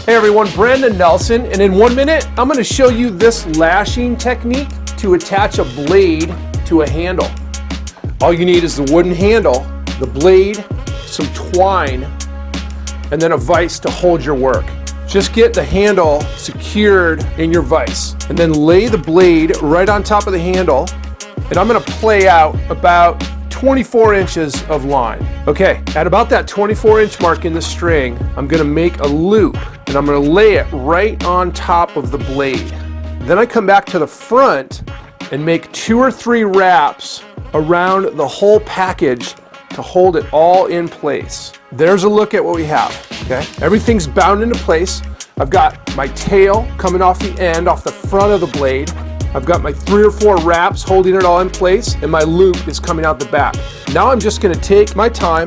Hey everyone, Brandon Nelson, and in 1 minute, I'm gonna show you this lashing technique to attach a blade to a handle. All you need is the wooden handle, the blade, some twine, and then a vise to hold your work. Just get the handle secured in your vise, and then lay the blade right on top of the handle, and I'm gonna play out about 24 inches of line. Okay, at about that 24-inch mark in the string, I'm gonna make a loop, and I'm gonna lay it right on top of the blade. Then I come back to the front and make 2 or 3 wraps around the whole package to hold it all in place. There's a look at what we have, okay? Everything's bound into place. I've got my tail coming off the end, off the front of the blade. I've got my 3 or 4 wraps holding it all in place, and my loop is coming out the back. Now I'm just gonna take my time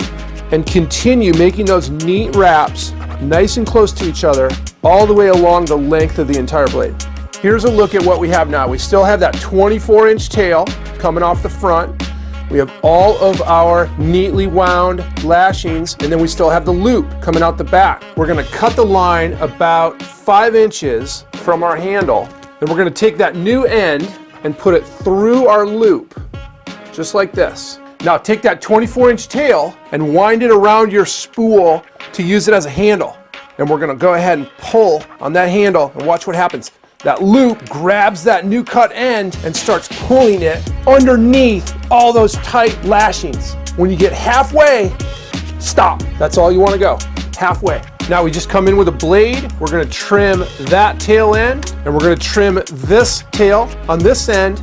and continue making those neat wraps nice and close to each other all the way along the length of the entire blade. Here's a look at what we have now. We still have that 24-inch tail coming off the front. We have all of our neatly wound lashings, and then we still have the loop coming out the back. We're gonna cut the line about 5 inches from our handle. Then we're gonna take that new end and put it through our loop, just like this. Now take that 24-inch tail and wind it around your spool to use it as a handle. And we're gonna go ahead and pull on that handle and watch what happens. That loop grabs that new cut end and starts pulling it underneath all those tight lashings. When you get halfway, stop. That's all you wanna go, halfway. Now we just come in with a blade, we're gonna trim that tail end, and we're gonna trim this tail on this end,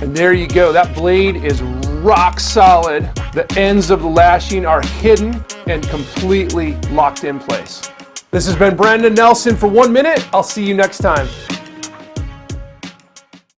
and there you go. That blade is rock solid. The ends of the lashing are hidden and completely locked in place. This has been Brandon Nelson for 1 minute. I'll see you next time.